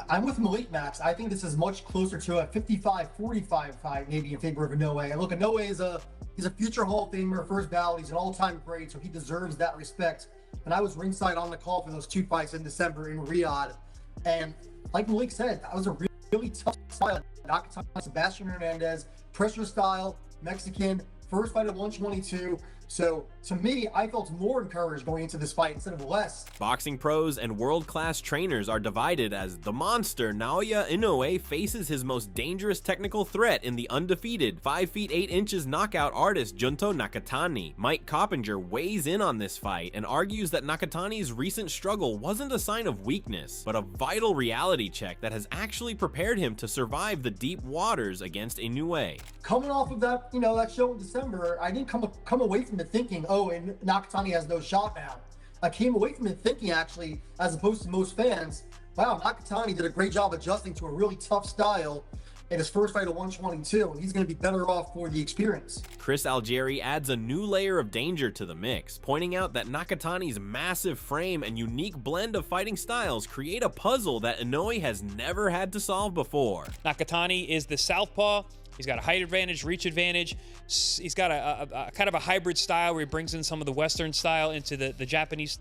I'm with Malik, Max. I think this is much closer to a 55-45 fight, maybe in favor of Inoue. And look, Inoue is he's a future Hall of Famer, first ballot. He's an all-time great, so he deserves that respect. And I was ringside on the call for those two fights in December in Riyadh. And like Malik said, that was a really tough style. Nakatani, Sebastian Hernandez, pressure style, Mexican, first fight at 122. So to me, I felt more encouraged going into this fight instead of less. Boxing pros and world-class trainers are divided as the monster Naoya Inoue faces his most dangerous technical threat in the undefeated 5 feet 8 inches knockout artist Junto Nakatani. Mike Coppinger weighs in on this fight and argues that Nakatani's recent struggle wasn't a sign of weakness, but a vital reality check that has actually prepared him to survive the deep waters against Inoue. Coming off of that, that show in December, I didn't come away from it thinking, oh, and Nakatani has no shot now. I came away from it thinking, actually, as opposed to most fans, wow, Nakatani did a great job adjusting to a really tough style in his first fight at 122, and he's going to be better off for the experience. Chris Algieri adds a new layer of danger to the mix, pointing out that Nakatani's massive frame and unique blend of fighting styles create a puzzle that Inoue has never had to solve before. Nakatani is the southpaw. He's got a height advantage, reach advantage. He's got a kind of a hybrid style where he brings in some of the Western style into the Japanese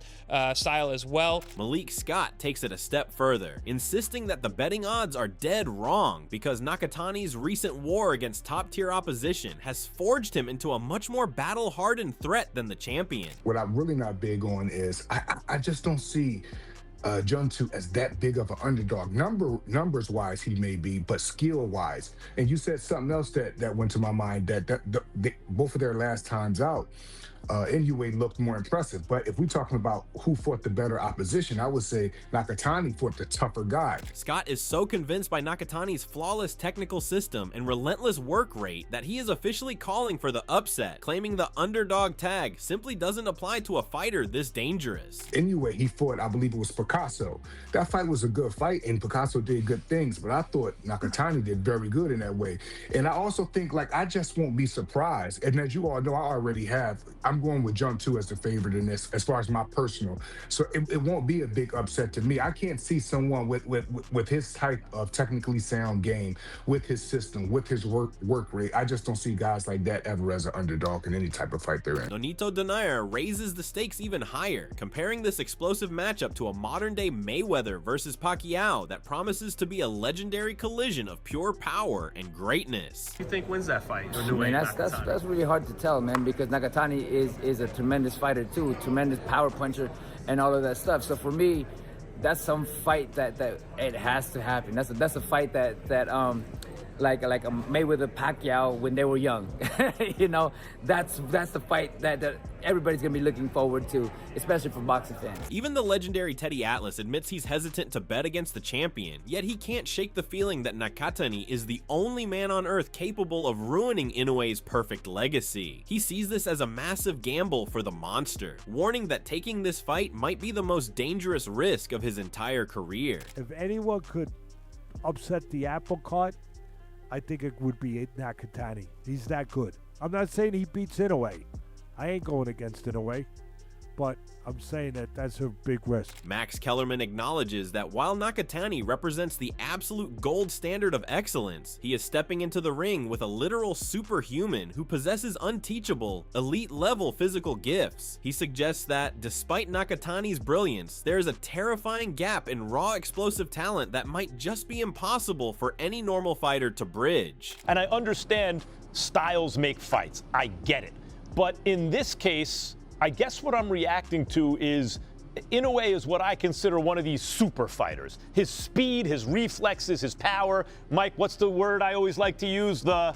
style as well. Malik Scott takes it a step further, insisting that the betting odds are dead wrong because Nakatani's recent war against top-tier opposition has forged him into a much more battle-hardened threat than the champion. What I'm really not big on is I just don't see Junto as that big of an underdog. Numbers wise he may be, but skill wise. And you said something else that went to my mind, that both of their last times out, Inoue looked more impressive. But if we're talking about who fought the better opposition, I would say Nakatani fought the tougher guy. Scott is so convinced by Nakatani's flawless technical system and relentless work rate that he is officially calling for the upset, claiming the underdog tag simply doesn't apply to a fighter this dangerous. Inoue, he fought, I believe it was Picasso. That fight was a good fight, and Picasso did good things, but I thought Nakatani did very good in that way. And I also think, I just won't be surprised. And as you all know, I already have. I'm going with Junto as the favorite in this, as far as my personal. So it won't be a big upset to me. I can't see someone with his type of technically sound game, with his system, with his work rate. I just don't see guys like that ever as an underdog in any type of fight they're in. Nonito Donaire raises the stakes even higher, comparing this explosive matchup to a modern-day Mayweather versus Pacquiao that promises to be a legendary collision of pure power and greatness. Who do you think wins that fight? Man, that's really hard to tell, man, because Nakatani is a tremendous fighter too, tremendous power puncher and all of that stuff. So for me, that's some fight that it has to happen. That's a fight that like a Mayweather Pacquiao when they were young. That's the fight that everybody's gonna be looking forward to, especially for boxing fans. Even the legendary Teddy Atlas admits he's hesitant to bet against the champion, yet he can't shake the feeling that Nakatani is the only man on earth capable of ruining Inoue's perfect legacy. He sees this as a massive gamble for the monster, warning that taking this fight might be the most dangerous risk of his entire career. If anyone could upset the apple cart, I think it would be Nakatani. He's that good. I'm not saying he beats Inoue. I ain't going against Inoue, but I'm saying that's a big risk. Max Kellerman acknowledges that while Nakatani represents the absolute gold standard of excellence, he is stepping into the ring with a literal superhuman who possesses unteachable, elite-level physical gifts. He suggests that, despite Nakatani's brilliance, there is a terrifying gap in raw explosive talent that might just be impossible for any normal fighter to bridge. And I understand styles make fights. I get it. But in this case, I guess what I'm reacting to is Inoue is what I consider one of these super fighters. His speed, his reflexes, his power. Mike, what's the word I always like to use? The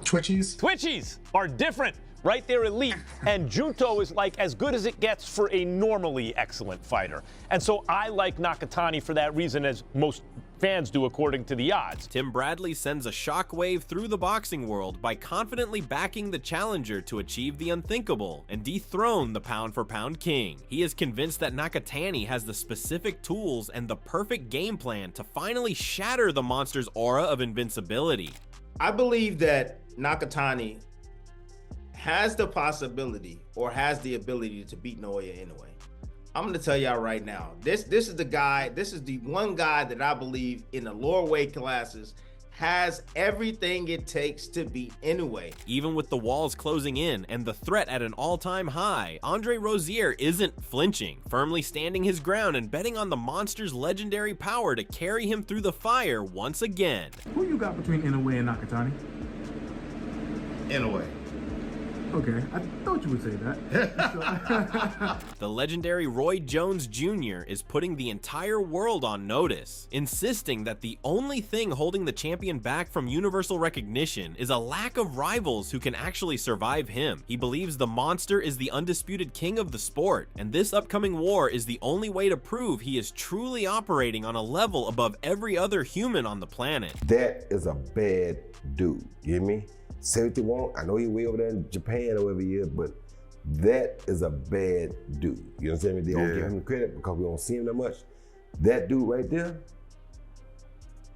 Twitchies? Twitchies are different, right? They're elite. And Junto is like as good as it gets for a normally excellent fighter. And so I like Nakatani for that reason, as most fans do according to the odds. Tim Bradley sends a shockwave through the boxing world by confidently backing the challenger to achieve the unthinkable and dethrone the pound-for-pound king. He is convinced that Nakatani has the specific tools and the perfect game plan to finally shatter the monster's aura of invincibility. I believe that Nakatani has the possibility or has the ability to beat Naoya Inoue. I'm gonna tell y'all right now. This is the guy. This is the one guy that I believe in the lower weight classes has everything it takes to beat Inoue. Even with the walls closing in and the threat at an all-time high, Andre Rozier isn't flinching, firmly standing his ground and betting on the monster's legendary power to carry him through the fire once again. Who you got between Inoue and Nakatani? Inoue. Okay, I thought you would say that. The legendary Roy Jones Jr. is putting the entire world on notice, insisting that the only thing holding the champion back from universal recognition is a lack of rivals who can actually survive him. He believes the monster is the undisputed king of the sport, and this upcoming war is the only way to prove he is truly operating on a level above every other human on the planet. That is a bad dude, you hear me? Say what you want. I know he way over there in Japan or wherever he is, but that is a bad dude. You understand me? They don't give him the credit because we don't see him that much. That dude right there,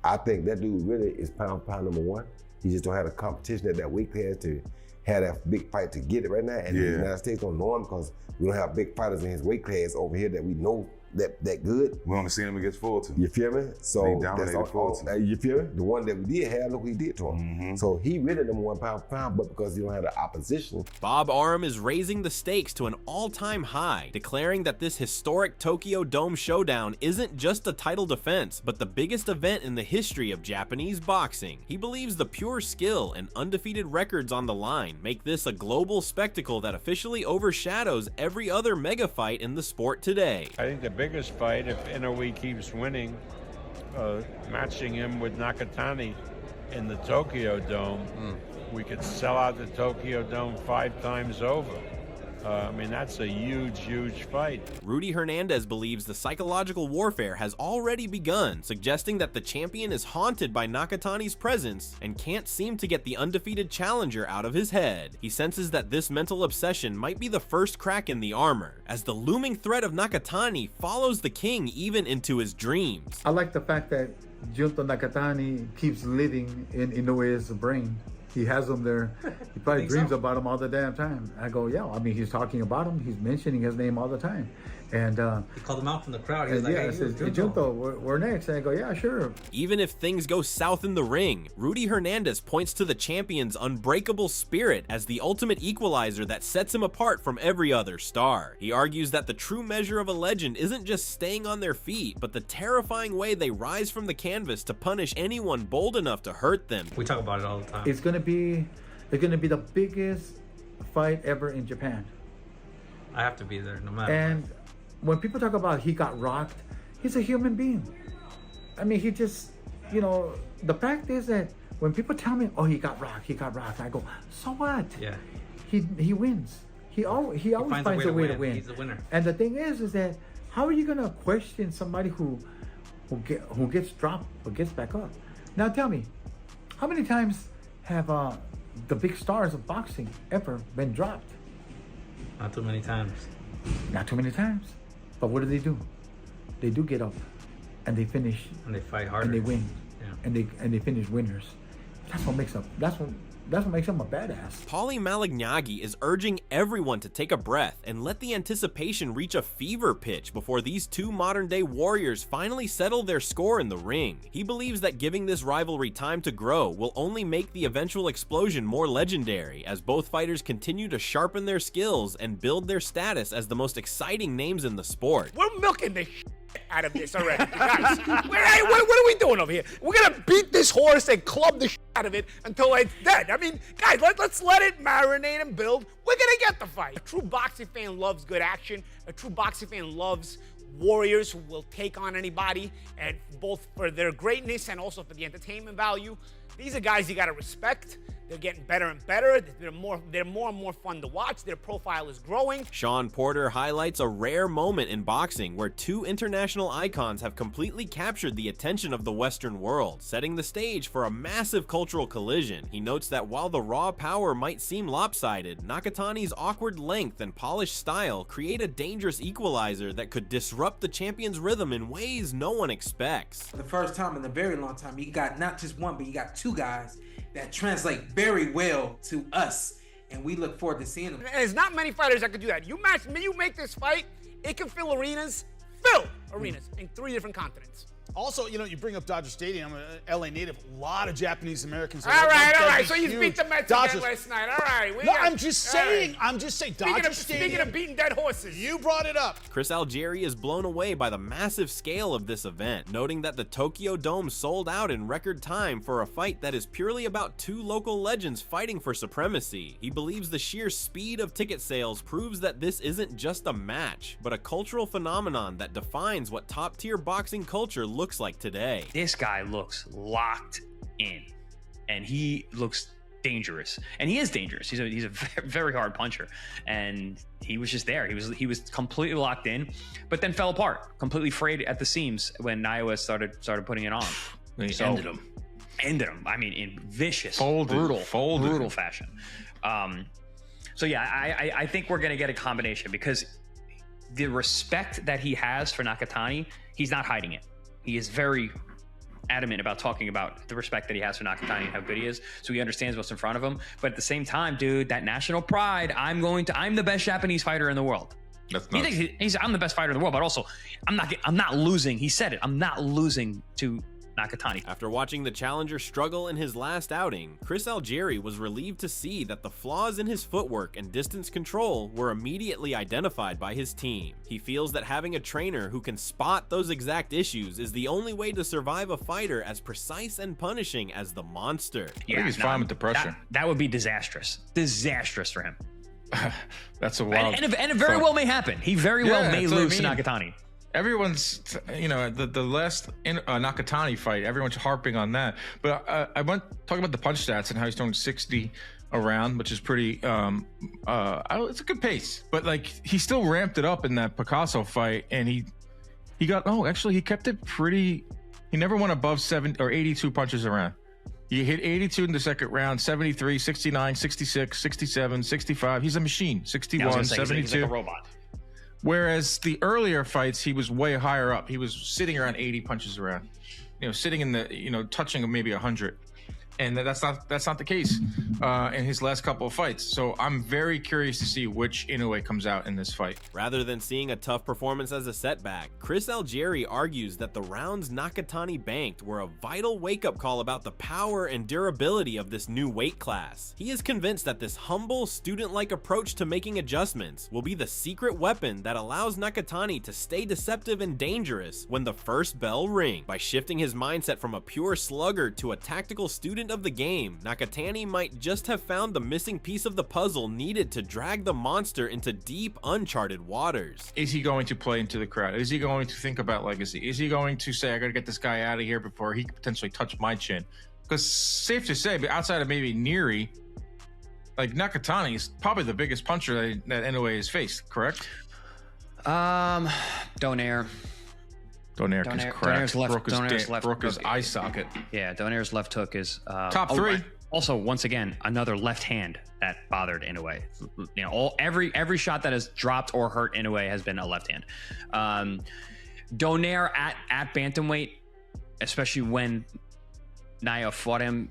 I think that dude really is pound for pound number one. He just don't have a competition at that weight class to have that big fight to get it right now. And the United States don't know him because we don't have big fighters in his weight class over here that we know that good. We only seen him against Fulton. You feel me? So he dominated Fulton. You feel me? The one that we did have, look what he did to him. So he really number one pound for pound, but because he don't have the opposition. Bob Arum is raising the stakes to an all-time high, declaring that this historic Tokyo Dome showdown isn't just a title defense, but the biggest event in the history of Japanese boxing. He believes the pure skill and undefeated records on the line make this a global spectacle that officially overshadows every other mega fight in the sport today. I think the biggest fight, if Inoue keeps winning, matching him with Nakatani in the Tokyo Dome, we could sell out the Tokyo Dome 5 times over. I mean, that's a huge, huge fight. Rudy Hernandez believes the psychological warfare has already begun, suggesting that the champion is haunted by Nakatani's presence and can't seem to get the undefeated challenger out of his head. He senses that this mental obsession might be the first crack in the armor, as the looming threat of Nakatani follows the king even into his dreams. I like the fact that Junto Nakatani keeps living in Inoue's brain. He has him there. He probably dreams about him all the damn time. I go, yeah. I mean, he's talking about him. He's mentioning his name all the time. And he called him out from the crowd. He was like, yeah, hey, says, Junto, we're next. And I go, yeah, sure. Even if things go south in the ring, Rudy Hernandez points to the champion's unbreakable spirit as the ultimate equalizer that sets him apart from every other star. He argues that the true measure of a legend isn't just staying on their feet, but the terrifying way they rise from the canvas to punish anyone bold enough to hurt them. We talk about it all the time. It's gonna be the biggest fight ever in Japan. I have to be there, no matter. And when people talk about he got rocked, he's a human being. I mean, he just, you know, the fact is that when people tell me, oh, he got rocked, I go, so what? Yeah. He wins. He always finds a way to win. He's the winner. And the thing is that how are you gonna question somebody who gets dropped but gets back up? Now tell me, how many times have the big stars of boxing ever been dropped? Not too many times. Not too many times. But what do? They do get up, and they finish, and they fight harder, and they win, yeah. and they finish winners. That's what makes them a badass. Paulie Malignaggi is urging everyone to take a breath and let the anticipation reach a fever pitch before these two modern-day warriors finally settle their score in the ring. He believes that giving this rivalry time to grow will only make the eventual explosion more legendary, as both fighters continue to sharpen their skills and build their status as the most exciting names in the sport. We're milking the shit out of this already, guys. What are we doing over here? We're gonna beat this horse and club the shit out of it until it's dead. I mean, guys, let's let it marinate and build. We're gonna get the fight. A true boxing fan loves good action. A true boxing fan loves warriors who will take on anybody, and both for their greatness and also for the entertainment value. These are guys you gotta respect. They're getting better and better. They're more and more fun to watch. Their profile is growing. Sean Porter highlights a rare moment in boxing where two international icons have completely captured the attention of the Western world, setting the stage for a massive cultural collision. He notes that while the raw power might seem lopsided, Nakatani's awkward length and polished style create a dangerous equalizer that could disrupt the champion's rhythm in ways no one expects. For the first time in a very long time, you got not just one, but you got two guys that translate very well to us, and we look forward to seeing them. And there's not many fighters that could do that. You make this fight, It can fill arenas in 3 different continents. Also, you know, you bring up Dodger Stadium. I'm an LA native. A lot of Japanese Americans. All right. So you beat the Mets again last night. All right. I'm just saying. Dodger Stadium. Speaking of beating dead horses. You brought it up. Chris Algieri is blown away by the massive scale of this event, noting that the Tokyo Dome sold out in record time for a fight that is purely about 2 local legends fighting for supremacy. He believes the sheer speed of ticket sales proves that this isn't just a match, but a cultural phenomenon that defines what top-tier boxing culture looks like today. This guy looks locked in, and he looks dangerous, and he is dangerous. He's a very hard puncher, and he was just there. He was completely locked in, but then fell apart, completely frayed at the seams when Naoya started putting it on. He ended him. I mean, in vicious, brutal fashion. So yeah, I think we're gonna get a combination, because the respect that he has for Nakatani, he's not hiding it. He is very adamant about talking about the respect that he has for Nakatani and how good he is, so he understands what's in front of him. But at the same time, dude, that national pride, I'm the best Japanese fighter in the world. That's nuts. He thinks I'm the best fighter in the world, but also I'm not losing. He said it. I'm not losing to Nakatani. After watching the challenger struggle in his last outing, Chris Algieri was relieved to see that the flaws in his footwork and distance control were immediately identified by his team. He feels that having a trainer who can spot those exact issues is the only way to survive a fighter as precise and punishing as the monster. I think he's fine with the pressure. That would be disastrous. Disastrous for him. That's a wild. And it very well may happen. He very well may lose to Nakatani. Everyone's, you know, the last Nakatani fight, everyone's harping on that. But I want to talk about the punch stats and how he's throwing 60 around, which is pretty, it's a good pace. But like, he still ramped it up in that Picasso fight, and he kept it pretty. He never went above 70 or 82 punches around. He hit 82 in the second round, 73, 69, 66, 67, 65. He's a machine. 61, 72. He's like a robot. Whereas the earlier fights, he was way higher up. He was sitting around 80 punches around, you know, sitting in the, you know, touching maybe 100. And that's not the case in his last couple of fights. So I'm very curious to see which Inoue comes out in this fight. Rather than seeing a tough performance as a setback, Chris Algieri argues that the rounds Nakatani banked were a vital wake-up call about the power and durability of this new weight class. He is convinced that this humble, student-like approach to making adjustments will be the secret weapon that allows Nakatani to stay deceptive and dangerous when the first bell rings. By shifting his mindset from a pure slugger to a tactical student of the game, Nakatani might just have found the missing piece of the puzzle needed to drag the monster into deep, uncharted waters. Is he going to play into the crowd? Is he going to think about legacy? Is he going to say, I gotta get this guy out of here before he could potentially touch my chin? Because safe to say, but outside of maybe Nery, like, Nakatani is probably the biggest puncher that Inoue has faced, correct? Donaire is cracked. Broke his eye socket. Yeah, Donaire's left hook is top 3. Also, once again, another left hand that bothered Inoue. You know, every shot that has dropped or hurt Inoue has been a left hand. Donaire at bantamweight, especially when Naoya fought him,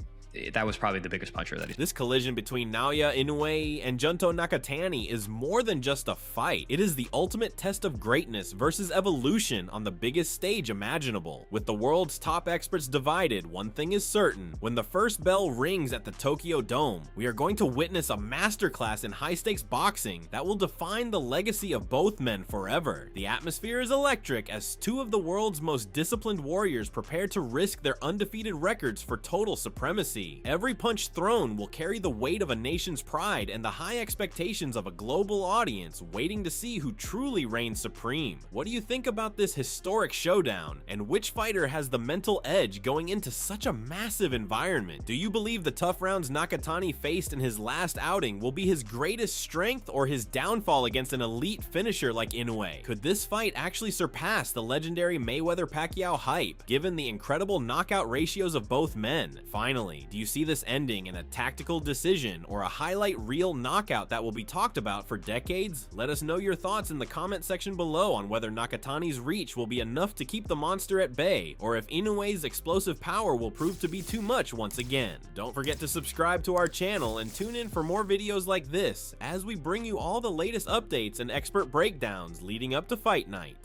that was probably the biggest puncher that he's. This collision between Naoya Inoue and Junto Nakatani is more than just a fight. It is the ultimate test of greatness versus evolution on the biggest stage imaginable. With the world's top experts divided, one thing is certain: when the first bell rings at the Tokyo Dome, we are going to witness a masterclass in high-stakes boxing that will define the legacy of both men forever. The atmosphere is electric as 2 of the world's most disciplined warriors prepare to risk their undefeated records for total supremacy. Every punch thrown will carry the weight of a nation's pride and the high expectations of a global audience waiting to see who truly reigns supreme. What do you think about this historic showdown? And which fighter has the mental edge going into such a massive environment? Do you believe the tough rounds Nakatani faced in his last outing will be his greatest strength or his downfall against an elite finisher like Inoue? Could this fight actually surpass the legendary Mayweather-Pacquiao hype, given the incredible knockout ratios of both men? Finally, do Do you see this ending in a tactical decision or a highlight reel knockout that will be talked about for decades? Let us know your thoughts in the comment section below on whether Nakatani's reach will be enough to keep the monster at bay, or if Inoue's explosive power will prove to be too much once again. Don't forget to subscribe to our channel and tune in for more videos like this as we bring you all the latest updates and expert breakdowns leading up to fight night.